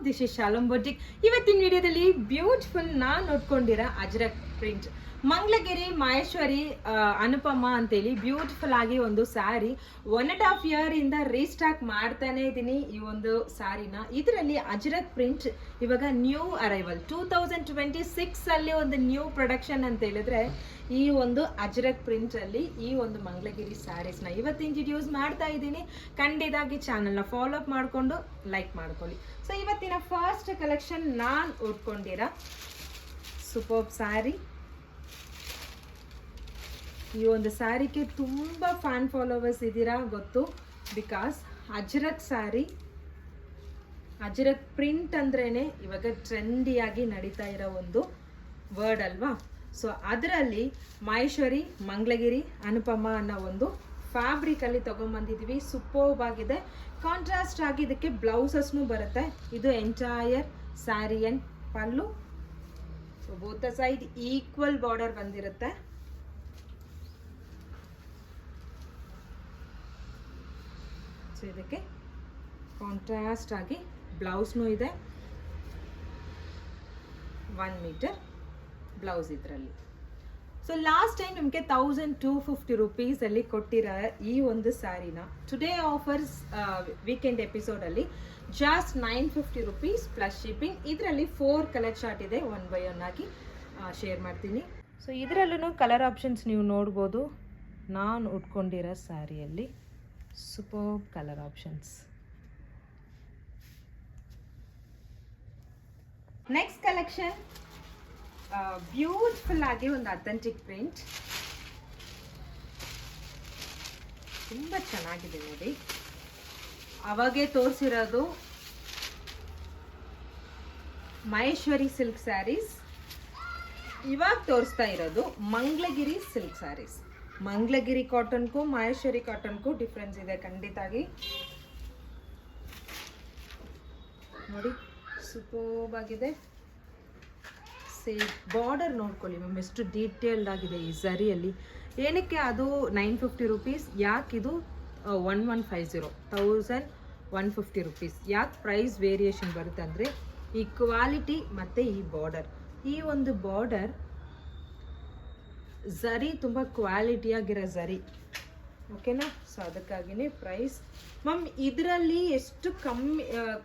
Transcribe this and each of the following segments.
This is shalom boutique. ಇವತ್ತಿನ ವಿಡಿಯೋದಲ್ಲಿ beautiful ನಾನು ನೋಡ್ಕೊಂಡಿರೋ ಅಜ್ರಕ್ ಪ್ರಿಂಟ್ ಮಂಗಳಗಿರಿ ಮಹೇಶ್ವರಿ ಅನುಪಮ ಅಂತೇಳಿ ಬ್ಯೂಟಿಫುಲ್ ಆಗಿ ಒಂದು ಸ್ಯಾರಿ 1.5 year ಇಂದ ರೀಸ್ಟಾಕ್ ಮಾಡ್ತಾನೆ ಇದ್ದೀನಿ ಈ ಒಂದು ಸ್ಯಾರಿನ. ಇದರಲ್ಲಿ ಅಜ್ರಕ್ ಪ್ರಿಂಟ್ ಇವಾಗ ನ್ಯೂ ಅರೈವಲ್ 2026 ಅಲ್ಲಿ ಒಂದು ನ್ಯೂ ಪ್ರೊಡಕ್ಷನ್ ಅಂತ ಹೇಳಿದ್ರೆ ಈ ಒಂದು ಅಜ್ರಕ್ ಪ್ರಿಂಟ್ ಅಲ್ಲಿ ಈ ಒಂದು ಮಂಗಳಗಿರಿ ಸ್ಯಾರೀಸ್ನ ಇವತ್ತು ಇಂಟ್ರಡ್ಯೂಸ್ ಮಾಡ್ತಾ ಇದ್ದೀನಿ. ಖಂಡಿತವಾಗಿ ಚಾನಲ್ನ ಫಾಲೋ ಅಪ್ ಮಾಡಿಕೊಂಡು ಲೈಕ್ ಮಾಡ್ಕೊಳ್ಳಿ. ಸೊ ಇವತ್ತಿನ ಫಸ್ಟ್ ಕಲೆಕ್ಷನ್ ನಾನು ಉಟ್ಕೊಂಡಿರೋ ಸೂಪರ್ ಸ್ಯಾರಿ. ಈ ಒಂದು ಸ್ಯಾರಿಗೆ ತುಂಬ ಫ್ಯಾನ್ ಫಾಲೋವರ್ಸ್ ಇದ್ದೀರಾ ಗೊತ್ತು, ಬಿಕಾಸ್ ಅಜ್ರಕ್ ಸ್ಯಾರಿ, ಅಜ್ರಕ್ ಪ್ರಿಂಟ್ ಅಂದ್ರೇ ಇವಾಗ ಟ್ರೆಂಡಿಯಾಗಿ ನಡೀತಾ ಇರೋ ಒಂದು ವರ್ಡ್ ಅಲ್ವಾ. ಸೊ ಅದರಲ್ಲಿ ಮಹೇಶ್ವರಿ ಮಂಗಳಗಿರಿ ಅನುಪಮ ಅನ್ನೋ ಒಂದು ಫ್ಯಾಬ್ರಿಕಲ್ಲಿ ತೊಗೊಂಬಂದಿದ್ದೀವಿ. ಸೂಪರ್ಬ್ ಆಗಿದೆ. ಕಾಂಟ್ರಾಸ್ಟ್ ಆಗಿ ಇದಕ್ಕೆ ಬ್ಲೌಸಸ್ನೂ ಬರುತ್ತೆ. ಇದು entire saree and pallu. So both side equal border ಬಂದಿರುತ್ತೆ. ಸೊ ಇದಕ್ಕೆ ಕಾಂಟ್ರಾಸ್ಟ್ ಆಗಿ ಬ್ಲೌಸ್ನೂ ಇದೆ. 1 ಮೀಟರ್ ಬ್ಲೌಸ್ ಇದರಲ್ಲಿ. ಸೊ ಲಾಸ್ಟ್ ಟೈಮ್ ನಿಮಗೆ 1250 ರುಪೀಸಲ್ಲಿ ಕೊಟ್ಟಿರೋ ಈ ಒಂದು ಸ್ಯಾರಿನ ಟುಡೇ ಆಫರ್ಸ್ ವೀಕೆಂಡ್ ಎಪಿಸೋಡಲ್ಲಿ ಜಸ್ಟ್ 950 ರುಪೀಸ್ ಪ್ಲಸ್ ಶಿಪ್ಪಿಂಗ್. ಇದರಲ್ಲಿ 4 ಕಲರ್ ಚಾರ್ಟ್ ಇದೆ, 1 by 1 ಆಗಿ ಶೇರ್ ಮಾಡ್ತೀನಿ. ಸೊ ಇದರಲ್ಲೂ ಕಲರ್ ಆಪ್ಷನ್ಸ್ ನೀವು ನೋಡ್ಬೋದು. ನಾನು ಉಟ್ಕೊಂಡಿರೋ ಸ್ಯಾರಿಯಲ್ಲಿ super colour options. Next collection beautiful ಆಗಿ ಒಂದು ಅಥೆಂಟಿಕ್ ಪ್ರಿಂಟ್, ತುಂಬ ಚೆನ್ನಾಗಿದೆ ನೋಡಿ. ಅವಾಗೇ ತೋರಿಸಿರೋದು ಮಹೇಶ್ವರಿ ಸಿಲ್ಕ್ ಸ್ಯಾರೀಸ್, ಇವಾಗ ತೋರಿಸ್ತಾ ಇರೋದು ಮಂಗಳಗಿರಿ ಸಿಲ್ಕ್ ಸ್ಯಾರೀಸ್. ಮಂಗಳಗಿರಿ ಕಾಟನ್ಗೂ ಮಹೇಶ್ವರಿ ಕಾಟನ್ಗೂ ಡಿಫ್ರೆನ್ಸ್ ಇದೆ ಖಂಡಿತಾಗಿ. ನೋಡಿ ಸೂಪರ್ಬ್ ಆಗಿದೆ. ಬಾರ್ಡರ್ ನೋಡ್ಕೊಳ್ಳಿ ಮ್ಯಾಮ್, ಎಷ್ಟು ಡೀಟೇಲ್ಡ್ ಆಗಿದೆ ಈ ಝರಿಯಲ್ಲಿ. ಏನಕ್ಕೆ ಅದು 950 ರುಪೀಸ್, ಯಾಕಿದು 1150 1150 ರುಪೀಸ್? ಯಾಕೆ ಪ್ರೈಸ್ ವೇರಿಯೇಷನ್ ಬರುತ್ತೆ ಅಂದರೆ ಈ ಕ್ವಾಲಿಟಿ ಮತ್ತು ಈ ಬಾರ್ಡರ್. ಈ ಒಂದು ಬಾರ್ಡರ್ ಝರಿ ತುಂಬ ಕ್ವಾಲಿಟಿಯಾಗಿರೋ ಝರಿ, ಓಕೆನಾ. ಸೊ ಅದಕ್ಕಾಗಿಯೇ ಪ್ರೈಸ್ ಮ್ಯಾಮ್ ಇದರಲ್ಲಿ ಎಷ್ಟು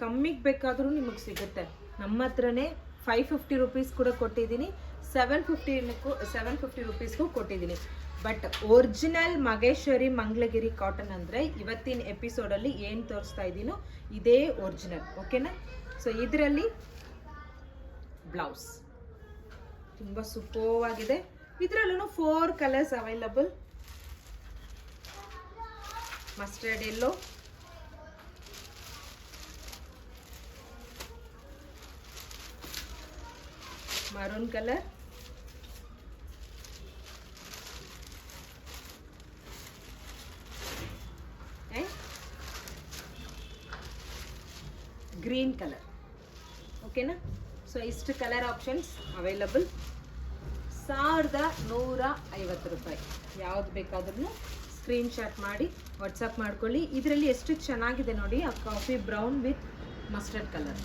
ಕಮ್ಮಿಗೆ ಬೇಕಾದರೂ ನಿಮಗೆ ಸಿಗುತ್ತೆ. ನಮ್ಮ ಹತ್ರನೇ 550 ರುಪೀಸ್ ಕೂಡ ಕೊಟ್ಟಿದ್ದೀನಿ, 750 ರುಪೀಸ್ಗೂ ಕೊಟ್ಟಿದ್ದೀನಿ. But original Maheshwari Mangalagiri cotton ಅಂದರೆ ಇವತ್ತಿನ ಎಪಿಸೋಡಲ್ಲಿ ಏನು ತೋರಿಸ್ತಾ ಇದ್ದೀನೋ ಇದೇ ಒರಿಜಿನಲ್, ಓಕೆನಾ. ಸೊ ಇದರಲ್ಲಿ ಬ್ಲೌಸ್ ತುಂಬ ಸೂಪರ್ ಆಗಿದೆ. ಇದರಲ್ಲೂ 4 colours available. Mustard yellow, maroon color, and green color, okay na. So ಇಷ್ಟು ಕಲರ್ ಆಪ್ಷನ್ಸ್ ಅವೈಲಬಲ್. 1150 ರೂಪಾಯಿ. ಯಾವ್ದು ಬೇಕಾದ್ರೂ ಸ್ಕ್ರೀನ್ಶಾಟ್ ಮಾಡಿ ವಾಟ್ಸಪ್ ಮಾಡ್ಕೊಳ್ಳಿ. ಇದರಲ್ಲಿ ಎಷ್ಟು ಚೆನ್ನಾಗಿದೆ ನೋಡಿ, ಆ coffee brown with mustard colour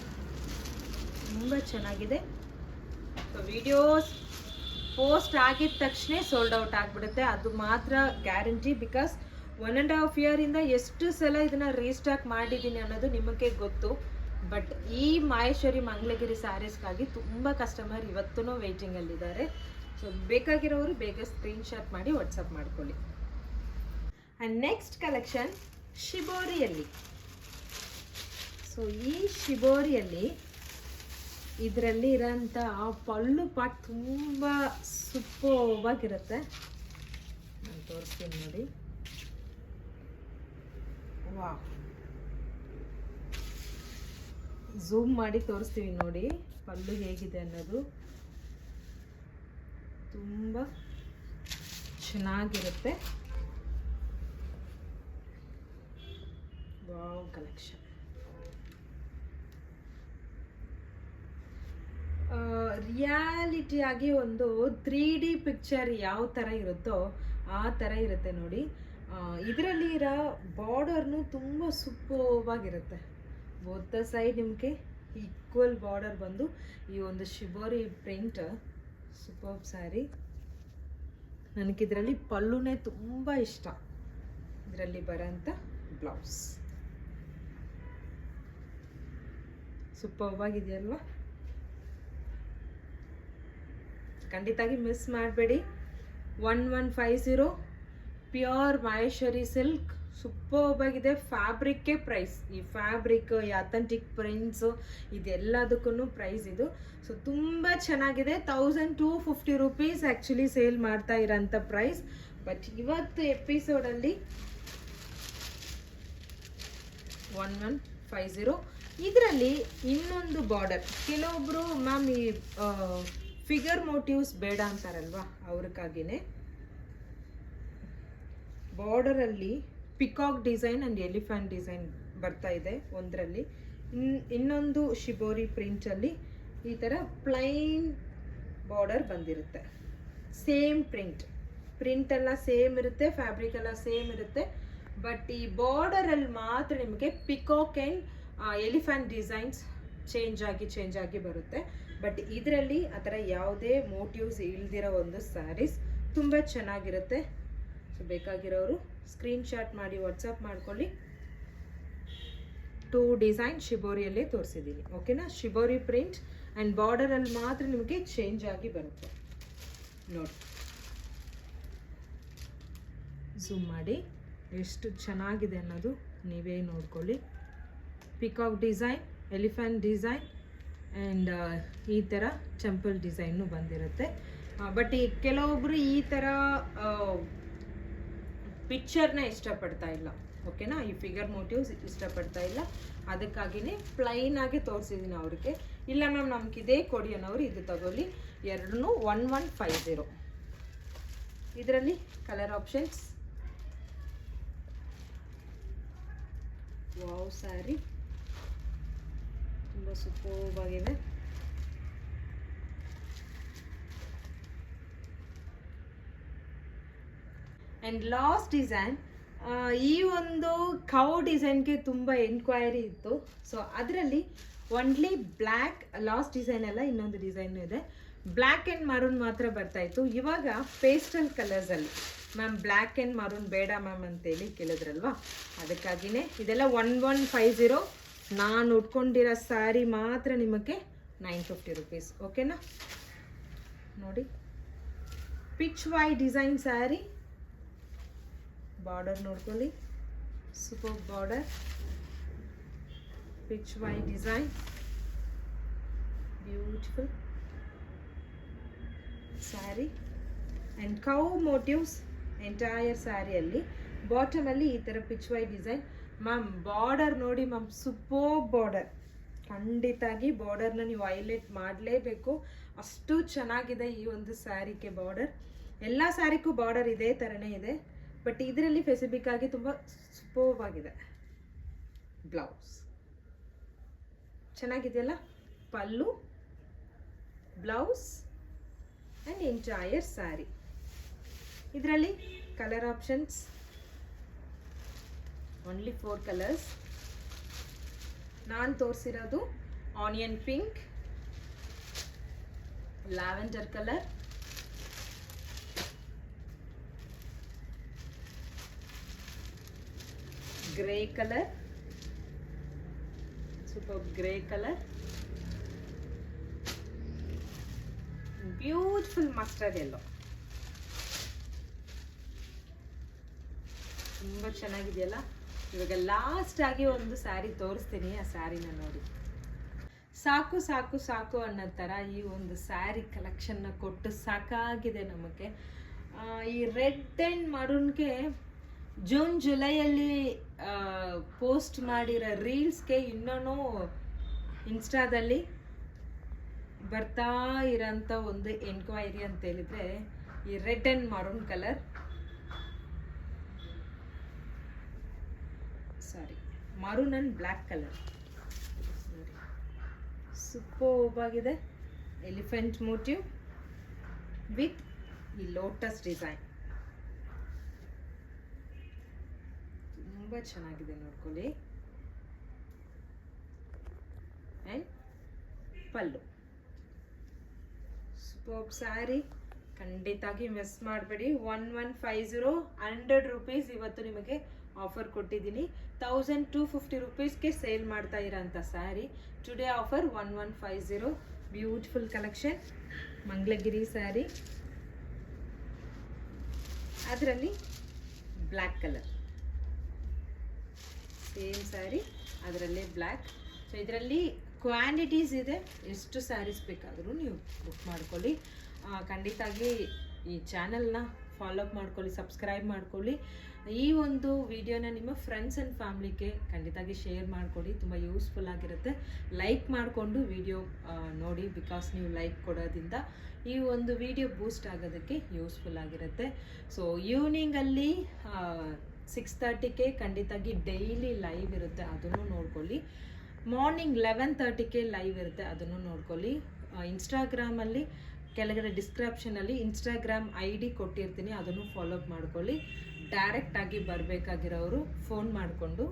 ತುಂಬ ಚೆನ್ನಾಗಿದೆ. ಸೊ ವಿಡಿಯೋಸ್ ಪೋಸ್ಟ್ ಆಗಿದ ತಕ್ಷಣ ಸೋಲ್ಡ್ ಔಟ್ ಆಗಿಬಿಡುತ್ತೆ, ಅದು ಮಾತ್ರ ಗ್ಯಾರಂಟಿ. ಬಿಕಾಸ್ 1.5 year ಇಂದ ಎಷ್ಟು ಸಲ ಇದನ್ನು ರೀಸ್ಟಾಕ್ ಮಾಡಿದ್ದೀನಿ ಅನ್ನೋದು ನಿಮಗೆ ಗೊತ್ತು. ಬಟ್ ಈ ಮಹೇಶ್ವರಿ ಮಂಗಳಗಿರಿ ಸ್ಯಾರೀಸ್ಗಾಗಿ ತುಂಬ ಕಸ್ಟಮರ್ ಇವತ್ತೂ ವೇಟಿಂಗಲ್ಲಿದ್ದಾರೆ. ಸೊ ಬೇಕಾಗಿರೋರು ಬೇಗ ಸ್ಕ್ರೀನ್ಶಾಟ್ ಮಾಡಿ ವಾಟ್ಸಪ್ ಮಾಡ್ಕೊಳ್ಳಿ. ಆ್ಯಂಡ್ ನೆಕ್ಸ್ಟ್ ಕಲೆಕ್ಷನ್ ಶಿಬೋರಿಯಲ್ಲಿ. ಸೊ ಈ ಶಿಬೋರಿಯಲ್ಲಿ ಇದರಲ್ಲಿ ಇರೋಂಥ ಪಲ್ಲು ಪಾಟ್ ತುಂಬ ಸೂಪರ್ವಾಗಿರುತ್ತೆ. ನಾನು ತೋರಿಸ್ತೀನಿ ನೋಡಿ. ವಾ, ಝೂಮ್ ಮಾಡಿ ತೋರಿಸ್ತೀವಿ ನೋಡಿ ಪಲ್ಲು ಹೇಗಿದೆ ಅನ್ನೋದು. ತುಂಬ ಚೆನ್ನಾಗಿರುತ್ತೆ. Wow collection. ರಿಯಾಲಿಟಿಯಾಗಿ ಒಂದು 3D ಪಿಕ್ಚರ್ ಯಾವ ಥರ ಇರುತ್ತೋ ಆ ಥರ ಇರುತ್ತೆ ನೋಡಿ. ಇದರಲ್ಲಿ ಇರೋ ಬಾರ್ಡರ್ನು ತುಂಬ ಸೂಪರ್ವಾಗಿರುತ್ತೆ. ಬೋತ್ ಸೈಡ್ ನಿಮಗೆ ಈಕ್ವಲ್ ಬಾರ್ಡರ್ ಬಂದು ಈ ಒಂದು ಶಿಬೋರಿ ಪ್ರಿಂಟ್ ಸೂಪರ್ ಸ್ಯಾರಿ. ನನಗಿದ್ರಲ್ಲಿ ಪಲ್ಲುನೇ ತುಂಬ ಇಷ್ಟ. ಇದರಲ್ಲಿ ಬರೋಂಥ ಬ್ಲೌಸ್ ಸೂಪರ್ ಆಗಿದೆಯಲ್ವಾ? ಖಂಡಿತಾಗಿ ಮಿಸ್ ಮಾಡಬೇಡಿ. 1150 ಪ್ಯೂರ್ ಮಹೇಶ್ವರಿ ಸಿಲ್ಕ್. ಸೂಪರ್ ಆಗಿದೆ. ಫ್ಯಾಬ್ರಿಕ್ಗೆ ಪ್ರೈಸ್, ಈ ಫ್ಯಾಬ್ರಿಕ್, ಈ ಅಥೆಂಟಿಕ್ ಪ್ರಿಂಟ್ಸು, ಇದೆಲ್ಲದಕ್ಕೂ ಪ್ರೈಸ್ ಇದು. ಸೊ ತುಂಬ ಚೆನ್ನಾಗಿದೆ. 1250 ರುಪೀಸ್ ಆ್ಯಕ್ಚುಲಿ ಸೇಲ್ ಮಾಡ್ತಾ ಇರೋಂಥ ಪ್ರೈಸ್. ಬಟ್ ಇವತ್ತು ಎಪಿಸೋಡಲ್ಲಿ 1150. ಇದರಲ್ಲಿ ಇನ್ನೊಂದು ಬಾರ್ಡರ್, ಕೆಲವೊಬ್ಬರು ಮ್ಯಾಮ್ ಈ ಫಿಗರ್ ಮೋಟಿವ್ಸ್ ಬೇಡ ಅಂತಾರಲ್ವಾ, ಅವ್ರಿಗಾಗಿನೇ ಬಾರ್ಡರಲ್ಲಿ peacock design and elephant design ಬರ್ತಾ ಇದೆ ಒಂದರಲ್ಲಿ. ಇನ್ನೊಂದು ಶಿಬೋರಿ ಪ್ರಿಂಟಲ್ಲಿ ಈ ಥರ ಪ್ಲೈನ್ ಬಾರ್ಡರ್ ಬಂದಿರುತ್ತೆ. ಸೇಮ್ ಪ್ರಿಂಟ್ ಎಲ್ಲ ಸೇಮ್ ಇರುತ್ತೆ, ಫ್ಯಾಬ್ರಿಕ್ ಎಲ್ಲ ಸೇಮ್ ಇರುತ್ತೆ. ಬಟ್ ಈ ಬಾರ್ಡರಲ್ಲಿ ಮಾತ್ರ ನಿಮಗೆ peacock and elephant designs change ಆಗಿ ಬರುತ್ತೆ. ಬಟ್ ಇದರಲ್ಲಿ ಆ ಥರ ಯಾವುದೇ ಮೋಟಿವ್ಸ್ ಇಲ್ದಿರೋ ಒಂದು ಸ್ಯಾರೀಸ್ ತುಂಬ ಚೆನ್ನಾಗಿರುತ್ತೆ. ಸೊ ಬೇಕಾಗಿರೋರು ಸ್ಕ್ರೀನ್ಶಾಟ್ ಮಾಡಿ ವಾಟ್ಸಪ್ ಮಾಡ್ಕೊಳ್ಳಿ. 2 ಡಿಸೈನ್ ಶಿಬೋರಿಯಲ್ಲೇ ತೋರಿಸಿದ್ದೀನಿ, ಓಕೆನಾ? ಶಿಬೋರಿ ಪ್ರಿಂಟ್ ಆ್ಯಂಡ್ ಬಾರ್ಡರಲ್ಲಿ ಮಾತ್ರ ನಿಮಗೆ ಚೇಂಜ್ ಆಗಿ ಬರುತ್ತೆ. ನೋಡಿ, ಝೂಮ್ ಮಾಡಿ ಎಷ್ಟು ಚೆನ್ನಾಗಿದೆ ಅನ್ನೋದು ನೀವೇ ನೋಡ್ಕೊಳ್ಳಿ. Peacock design, elephant design and ಈ ಥರ ಟೆಂಪಲ್ ಡಿಸೈನು ಬಂದಿರುತ್ತೆ. ಬಟ್ ಈ ಕೆಲವೊಬ್ಬರು ಈ ಥರ ಪಿಕ್ಚರ್ನ ಇಷ್ಟಪಡ್ತಾ ಇಲ್ಲ, ಓಕೆನಾ? ಈ ಫಿಗರ್ ಮೋಟಿವ್ಸ್ ಇಷ್ಟಪಡ್ತಾ ಇಲ್ಲ. ಅದಕ್ಕಾಗಿಯೇ ಪ್ಲೈನ್ ಆಗಿ ತೋರಿಸಿದ್ದೀನಿ ಅವ್ರಿಗೆ. ಇಲ್ಲ ಮ್ಯಾಮ್ ನಮ್ಗೆ ಇದೇ ಕೊಡಿ ಅನ್ನೋರು ಇದು ತಗೊಳ್ಳಿ. ಎರಡೂ 1150. ಇದರಲ್ಲಿ ಕಲರ್ ಆಪ್ಷನ್ಸ್. ವಾವ್, ಸ್ಯಾರಿ ತುಂಬ ಸೂಪರ್ ಆಗಿದೆ. ಆ್ಯಂಡ್ ಲಾಸ್ಟ್ ಡಿಸೈನ್, ಈ ಒಂದು ಕೌ ಡಿಸೈನ್ಗೆ ತುಂಬ ಎನ್ಕ್ವೈರಿ ಇತ್ತು. ಸೊ ಅದರಲ್ಲಿ ಒನ್ಲಿ ಬ್ಲ್ಯಾಕ್, ಲಾಸ್ಟ್ ಡಿಸೈನ್ ಎಲ್ಲ ಇನ್ನೊಂದು ಡಿಸೈನ್ ಇದೆ, ಬ್ಲ್ಯಾಕ್ ಆ್ಯಂಡ್ ಮರೂನ್ ಮಾತ್ರ ಬರ್ತಾಯಿತ್ತು. ಇವಾಗ ಪೇಸ್ಟಲ್ ಕಲರ್ಸಲ್ಲಿ ಮ್ಯಾಮ್ ಬ್ಲ್ಯಾಕ್ ಆ್ಯಂಡ್ ಮರೂನ್ ಬೇಡ ಮ್ಯಾಮ್ ಅಂತೇಳಿ ಕೇಳಿದ್ರಲ್ವಾ, ಅದಕ್ಕಾಗಿಯೇ ಇದೆಲ್ಲ 1150. ನಾನು ಉಟ್ಕೊಂಡಿರೋ ಸ್ಯಾರಿ ಮಾತ್ರ ನಿಮಗೆ 950 ರುಪೀಸ್, ಓಕೆನಾ? ನೋಡಿ, pichwai design saree. Border ನೋಡ್ಕೊಳ್ಳಿ, super border, pichwai design, beautiful saree and cow motifs entire ಸ್ಯಾರಿಯಲ್ಲಿ. ಬಾಟಮಲ್ಲಿ ಈ ಥರ pichwai design. Ma'am border ನೋಡಿ ಮ್ಯಾಮ್, ಸೂಪರ್ ಬಾರ್ಡರ್. ಖಂಡಿತಾಗಿ ಬಾರ್ಡರ್ನ ನೀವು ಹೈಲೈಟ್ ಮಾಡಲೇಬೇಕು, ಅಷ್ಟು ಚೆನ್ನಾಗಿದೆ ಈ ಒಂದು ಸ್ಯಾರಿಗೆ ಬಾರ್ಡರ್. ಎಲ್ಲ ಸ್ಯಾರಿಗೂ ಬಾರ್ಡರ್ ಇದೇ ಥರನೇ ಇದೆ, ಬಟ್ ಇದರಲ್ಲಿ ಸ್ಪೆಸಿಫಿಕ್ ಆಗಿ ತುಂಬ ಸೂಪರ್ ಆಗಿದೆ. ಬ್ಲೌಸ್ ಚೆನ್ನಾಗಿದೆಯಲ್ಲ, pallu, blouse and entire saree. ಇದರಲ್ಲಿ ಕಲರ್ ಆಪ್ಷನ್ಸ್ ಓನ್ಲಿ 4 ಕಲರ್ಸ್. ನಾನು ತೋರಿಸಿರೋದು onion pink, lavender colour, grey colour, super grey colour, beautiful mustard yellow. ತುಂಬ ಚೆನ್ನಾಗಿದೆಯಲ್ಲ. ಇವಾಗ ಲಾಸ್ಟ್ ಆಗಿ ಒಂದು ಸ್ಯಾರಿ ತೋರಿಸ್ತೀನಿ, ಆ ಸ್ಯಾರಿನ ನೋಡಿ. ಸಾಕು ಸಾಕು ಸಾಕು ಅನ್ನೋ ಥರ ಈ ಒಂದು ಸ್ಯಾರಿ ಕಲೆಕ್ಷನ್ನ ಕೊಟ್ಟು ಸಾಕಾಗಿದೆ ನಮಗೆ. ಈ ರೆಡ್ ಆ್ಯಂಡ್ ಮರೂನ್ಗೆ ಜೂನ್ ಜುಲೈಯಲ್ಲಿ ಪೋಸ್ಟ್ ಮಾಡಿರೋ ರೀಲ್ಸ್ಗೆ ಇನ್ನೂ ಇನ್ಸ್ಟಾದಲ್ಲಿ ಬರ್ತಾ ಇರೋಂಥ ಒಂದು ಎನ್ಕ್ವೈರಿ ಅಂತ ಹೇಳಿದರೆ ಈ red and maroon colour, sorry maroon and black colour. Super ಆಗಿದೆ. ಎಲಿಫೆಂಟ್ ಮೋಟಿವ್ ವಿತ್ ಈ ಲೋಟಸ್ ಡಿಸೈನ್ ತುಂಬ ಚೆನ್ನಾಗಿದೆ, ನೋಡ್ಕೊಳ್ಳಿ. ಆ್ಯಂಡ್ ಪಲ್ಲು. ಸೂಪರ್ ಸ್ಯಾರಿ, ಖಂಡಿತಾಗಿ ಮಿಸ್ ಮಾಡಬೇಡಿ. 1150 100 ರೂಪೀಸ್ ಇವತ್ತು ನಿಮಗೆ ಆಫರ್ ಕೊಟ್ಟಿದ್ದೀನಿ. 1250 ರೂಪೀಸ್ಗೆ ಸೇಲ್ ಮಾಡ್ತಾ ಇರೋಂಥ sari. Today offer 1150. Beautiful collection, Mangalagiri sari, ಅದರಲ್ಲಿ ಬ್ಲ್ಯಾಕ್ ಕಲರ್, ಸೇಮ್ ಸ್ಯಾರಿ ಅದರಲ್ಲೇ ಬ್ಲ್ಯಾಕ್. ಸೊ ಇದರಲ್ಲಿ ಕ್ವಾಂಟಿಟೀಸ್ ಇದೆ, ಎಷ್ಟು ಸ್ಯಾರೀಸ್ ಬೇಕಾದರೂ ನೀವು ಬುಕ್ ಮಾಡ್ಕೊಳ್ಳಿ. ಖಂಡಿತಾಗಿ ಈ ಚಾನಲ್ನ ಫಾಲೋಅಪ್ ಮಾಡ್ಕೊಳ್ಳಿ, ಸಬ್ಸ್ಕ್ರೈಬ್ ಮಾಡ್ಕೊಳ್ಳಿ. ಈ ಒಂದು ವಿಡಿಯೋನ ನಿಮ್ಮ ಫ್ರೆಂಡ್ಸ್ ಆ್ಯಂಡ್ ಫ್ಯಾಮ್ಲಿಗೆ ಖಂಡಿತಾಗಿ ಶೇರ್ ಮಾಡಿಕೊಡಿ, ತುಂಬ ಯೂಸ್ಫುಲ್ ಆಗಿರುತ್ತೆ. ಲೈಕ್ ಮಾಡಿಕೊಂಡು ವಿಡಿಯೋ ನೋಡಿ, ಬಿಕಾಸ್ ನೀವು ಲೈಕ್ ಕೊಡೋದ್ರಿಂದ ಈ ಒಂದು ವಿಡಿಯೋ ಬೂಸ್ಟ್ ಆಗೋದಕ್ಕೆ ಯೂಸ್ಫುಲ್ ಆಗಿರುತ್ತೆ. ಸೊ ಈವ್ನಿಂಗಲ್ಲಿ 6:30ಗೆ ಖಂಡಿತಾಗಿ ಡೈಲಿ ಲೈವ್ ಇರುತ್ತೆ, ಅದನ್ನು ನೋಡ್ಕೊಳ್ಳಿ. ಮಾರ್ನಿಂಗ್ 11:30ಗೆ ಲೈವ್ ಇರುತ್ತೆ, ಅದನ್ನು ನೋಡ್ಕೊಳ್ಳಿ. ಇನ್ಸ್ಟಾಗ್ರಾಮಲ್ಲಿ ಕೆಳಗಡೆ ಡಿಸ್ಕ್ರಿಪ್ಷನಲ್ಲಿ ಇನ್ಸ್ಟಾಗ್ರಾಮ್ ID ಕೊಟ್ಟಿರ್ತೀನಿ, ಅದನ್ನು ಫಾಲೋಅಪ್ ಮಾಡ್ಕೊಳ್ಳಿ. ಡೈರೆಕ್ಟಾಗಿ ಬರಬೇಕಾಗಿರೋರು ಫೋನ್ ಮಾಡಿಕೊಂಡು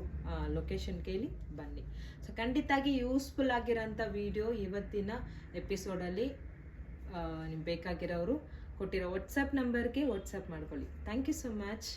ಲೊಕೇಶನ್ ಕೇಳಿ ಬನ್ನಿ. ಸೊ ಖಂಡಿತಾಗಿ ಯೂಸ್ಫುಲ್ ಆಗಿರೋಂಥ ವಿಡಿಯೋ ಇವತ್ತಿನ ಎಪಿಸೋಡಲ್ಲಿ. ನಿಮ್ಗೆ ಬೇಕಾಗಿರೋರು ಕೊಟ್ಟಿರೋ ವಾಟ್ಸಪ್ ನಂಬರ್ಗೆ ವಾಟ್ಸಪ್ ಮಾಡ್ಕೊಳ್ಳಿ. Thank you so much.